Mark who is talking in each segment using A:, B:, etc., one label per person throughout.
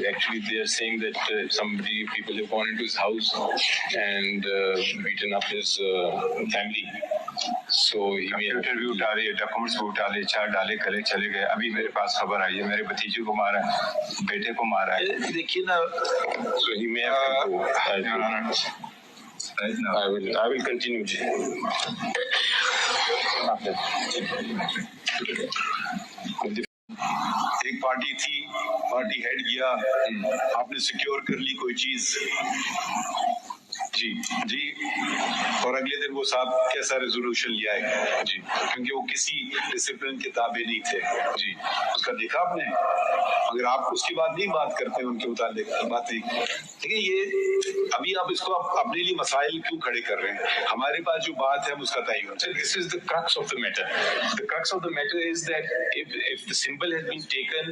A: actually they are saying that people have gone into his house and beaten up his family. So
B: interview डाले, documents वो डाले, चार डाले, कले चले गए. अभी मेरे पास खबर आई है मेरे भतीजे को मारा है, बेटे को मारा है. देखिए ना,
A: so he may have to go.
B: Right now.
A: I will continue.
B: एक पार्टी थी, पार्टी हेड गया, आपने सिक्योर कर ली कोई चीज जी जी, और अगले दिन वो साहब कैसा रेजोल्यूशन लिया है जी, क्योंकि वो किसी डिसिप्लिन के ताबे नहीं थे जी. उसका देखा आपने? अगर आप उसके बाद नहीं बात करते उनके मुताबिक बात नहीं. देखिए ये अभी आप इसको अपने लिए मसाइल क्यों खड़े कर रहे हैं? हमारे पास जो बात है उसका तय होना चाहिए.
A: This is the crux of the matter. The crux of the matter is that if the symbol has been taken,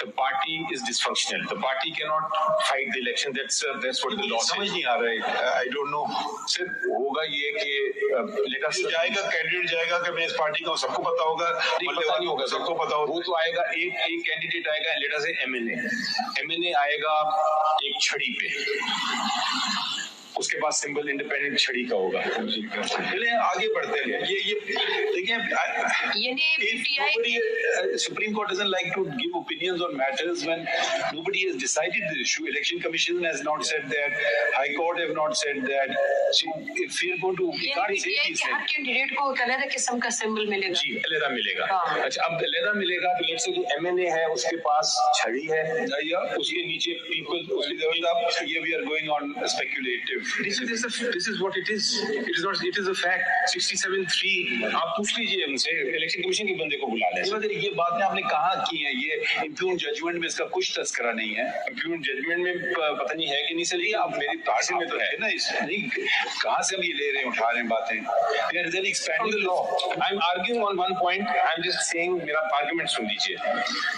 A: the party is dysfunctional. The party cannot fight the election. That's what the law says.
B: समझ नहीं आ रहा है. I don't know. सिर्फ होगा ये कि जाएगा candidate जाएगा कि मैं इस पार्टी का हूँ, सबको पता होगा.
A: पता नहीं होगा,
B: सबको पता होगा.
A: वो तो आएगा एक कैंडिडेट आएगा, लेटर से एमएनए आएगा एक छड़ी पे, उसके बाद सिंबल इंडिपेंडेंट छड़ी का होगा.
B: चलिए आगे बढ़ते हैं. ये देखिए, supreme court doesn't like to give opinions on matters when nobody has decided the issue. Election Commission has not said that. High Court have not said that. So if we are going to, we can't say this.
C: Her candidate को अलग किस्म का symbol मिलेगा.
A: जी, अलग मिलेगा. अच्छा, अब अलग मिलेगा तो लेट्स से कि एमएनए है, उसके पास छड़ी है या उसके नीचे पीपल.
B: ये we are going on speculative.
A: This is what it is. It is not. It is a fact. 67-3. आप पूछ लीजिए उनसे, इलेक्शन कमीशन के बंदे को बुला लें.
B: ये बातें आपने कहाँ की हैं? ये इम्प्यून जजमेंट में इसका कुछ तस्करा नहीं है.
A: इम्प्यून जजमेंट में पता नहीं है कि नहीं. चलिए आप मेरी पार्टी में तो है
B: ना. नहीं, कहाँ से हम ये ले रहे हैं, उठा रहे हैं बातें. They are really expanding the law.
A: I am arguing on one point. I am just saying मेरा आर्गुमेंट सुन लीजिए.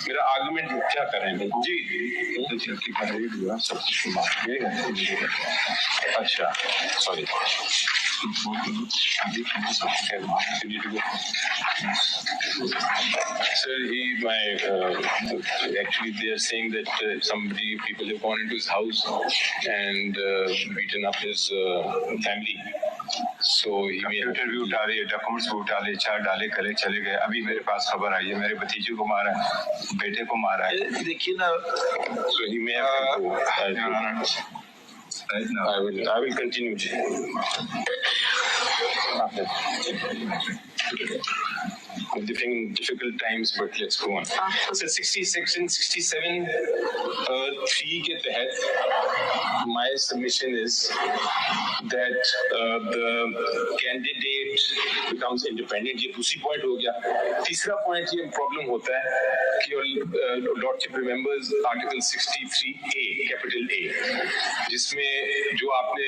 A: मेरा आर्गुमेंट क्या कर रहे हैं
B: जी.
A: सब कुछ. अच्छा, sorry. Sir, actually they are saying that people have gone into his house and beaten up his family. So he may
B: interview डाले, डॉक्यूमेंट्स वो डाले, चार डाले, कले चले गए. अभी मेरे पास खबर आई है मेरे भतीजे को मारा है, बेटे को मारा है. देखिए ना,
A: so he may have to go.
B: Right now.
A: I will continue. Difficult times, but let's go on. So 67 3 के तहत my submission is that the candidate becomes independent. ये दूसरी point हो गया. तीसरा point ये problem होता है कि your lordship remembers article 63A, capital A, जिसमें जो आपने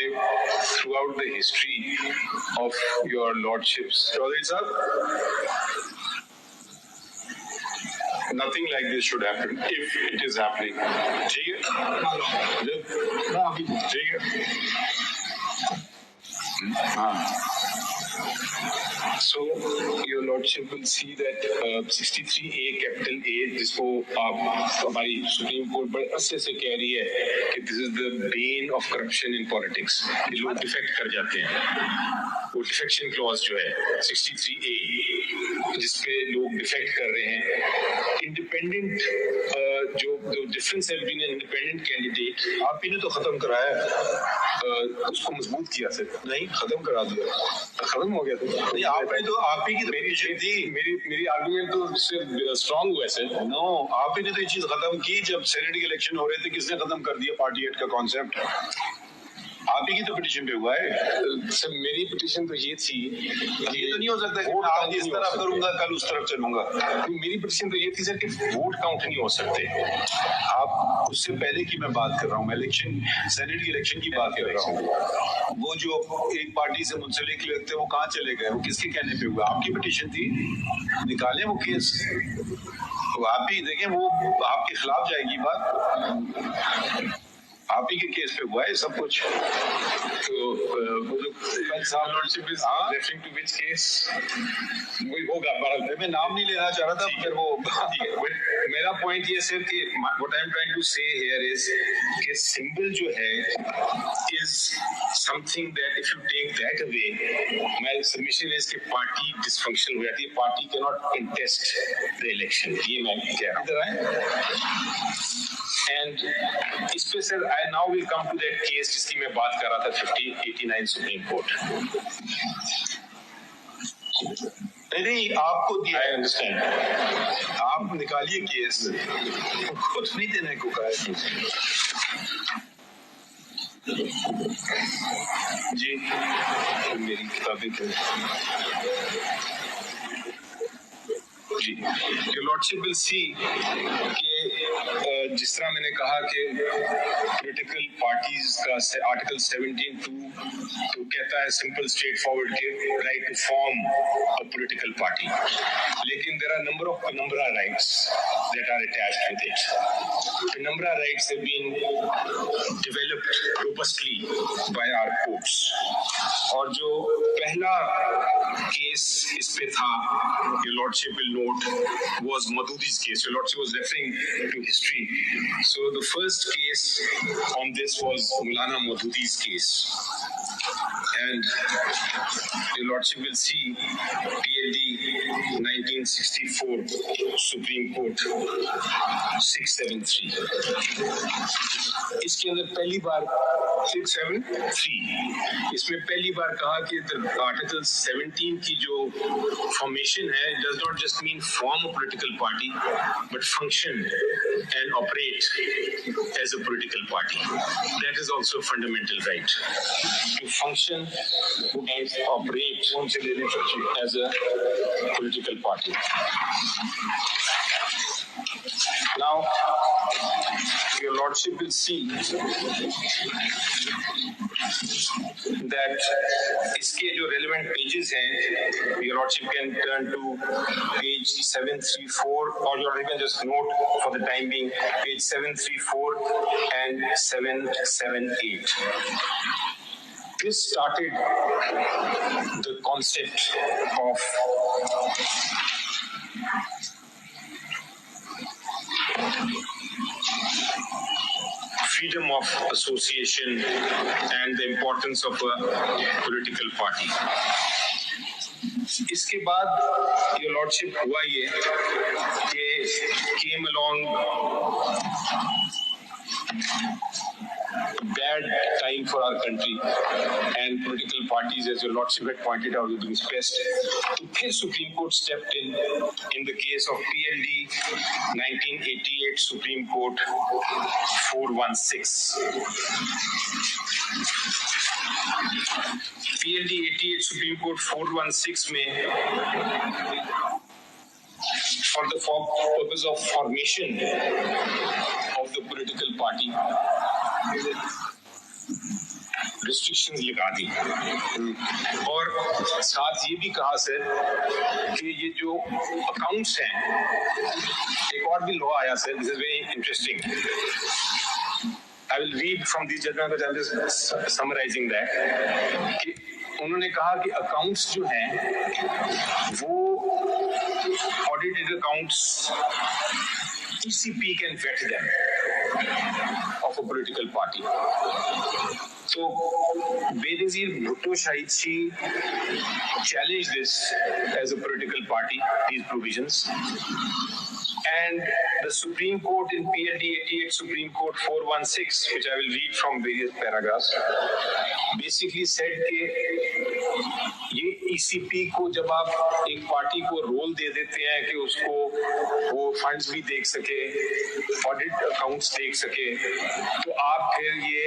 A: throughout the history of your lordships, Chaudhary साहब,
B: nothing like this should happen if it is happening. ठीक है.
A: So your lordship will see that 63A capital A, जिसको आप हमारी supreme court बड़े अरसे से कह रही है कि this is the bane of corruption in politics. ये लोग डिफेक्ट कर जाते हैं. वो डिफेक्शन क्लॉज जो है 63A, जिसपे लोग डिफेक्ट कर रहे हैं. इंडिपेंडेंट जो डिफरेंस है बिटवीन इंडिपेंडेंट कैंडिडेट,
B: आप ही ने तो खत्म कराया.
A: उसको मजबूत किया सर.
B: नहीं, खत्म करा दिया.
A: खत्म हो गया.
B: नहीं, आपने तो आप ही की
A: मेरी आर्गुमेंट तो सिर्फ स्ट्रांग हुआ सर.
B: नो, आप ही ने तो ये चीज खत्म की जब सेनेट के इलेक्शन हो रहे थे. किसने खत्म कर दिया पार्टी हेड का कॉन्सेप्ट? आप ही की तो पिटीशन पे हुआ है.
A: सर मेरी पिटीशन तो ये थी,
B: ये तो नहीं हो सकता कि आज इस तरफ करूंगा कल उस तरफ चलूंगा.
A: मेरी पिटीशन तो ये थी सर कि वोट काउंट नहीं हो सकते.
B: आप उससे पहले की मैं बात कर रहा हूँ, मैं इलेक्शन सेनेट की इलेक्शन की बात कर रहा हूँ. वो जो एक पार्टी से मुंसलिक लगते वो कहाँ चले गए? वो किसके कहने पे हुआ? आपकी पिटीशन थी, निकालें वो केस. तो आप ही देखें, वो आपके खिलाफ जाएगी बात. आप पार्टी के केस पे हुआ है सब कुछ। तो वो जो lordship is referring to which case वही होगा। मैं नाम नहीं लेना चाह रहा था मगर वो
A: मेरा पॉइंट ये सिर्फ कि what I am trying to say here is कि सिंबल जो है is something that if you take that away my submission is कि पार्टी डिसफंक्शन हो जाती है, party can not contest the election. ये मैं कह रहा हूँ। एंड इस पे sir I now will come to that case जिसकी मैं बात कर रहा था 5089 सुप्रीम कोर्ट।
B: नहीं आपको दिया,
A: आई अंडरस्टैंड,
B: आप निकालिए केस, खुद नहीं देने को कहा है।
A: जी मेरी किताबें जी योर लॉर्डशिप विल सी कि जिस तरह मैंने कहा कि पॉलिटिकल पार्टीज का आर्टिकल 17(2) तो कहता है सिंपल स्ट्रेट फॉरवर्ड के right to form a political party, लेकिन there are number of penumbra rights that are attached with it. Penumbra rights have been developed robustly by our courts. और जो पहला case इस पे था, your lordship will note, was Madhudi's case. Your lordship was referring to history. So the first case on this was Maulana Madhudi's case. And your lordship will see PLD 1964 Supreme Court 673. इसके अंदर पहली बार 673 इसमें पहली बार कहा कि article 17 की जो formation है does not just mean form a political party but function and operate as a political party. That is also a fundamental right to function and operate as a political party. Now, your lordship will see that इसके जो relevant pages हैं, your lordship can turn to page 734 or your lordship can just note for the time being page 734 and 778. This started the concept of freedom of association and the importance of a political party. इसके बाद your lordship हुआ ये कि came along bad time for our country and political parties, as your lordship had pointed out, were stressed. तो फिर Supreme Court stepped in the case of PLD 1988 Supreme Court 416. PLD 88 Supreme Court 416 में for the purpose of formation of the political party restrictions लगा दी और साथ ये भी कहा sir कि ये जो अकाउंट्स हैं, एक और भी लॉ आया sir, this is very interesting. I will read from these judgments, but I'm just summarizing that. कि उन्होंने कहा कि अकाउंट्स जो हैं वो audited accounts ECP can vet them of a political party. So Benazir Bhutto Shahid challenged this as a political party, these provisions. And the Supreme Court in PLD 88 Supreme Court 416, which I will read from various paragraphs, basically said कि ये ECP को जब आप एक party को role दे देते हैं कि उसको वो फंड्स भी देख सके, ऑडिट अकाउंट्स देख सके, तो आप फिर ये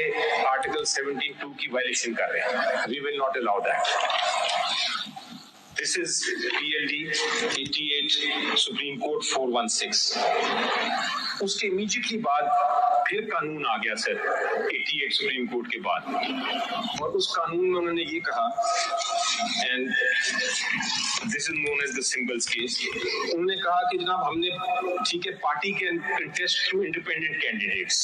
A: आर्टिकल 17(2) की वायलेशन कर रहे हैं. We will not allow that. This is PLD 88 Supreme Court 416. उसके immediately बाद फिर कानून आ गया सर 88 सुप्रीम कोर्ट के बाद, और उस कानून में उन्होंने ये कहा, and this is known as the symbols case. उन्होंने कहा कि जनाब हमने ठीक है party can contest through independent candidates,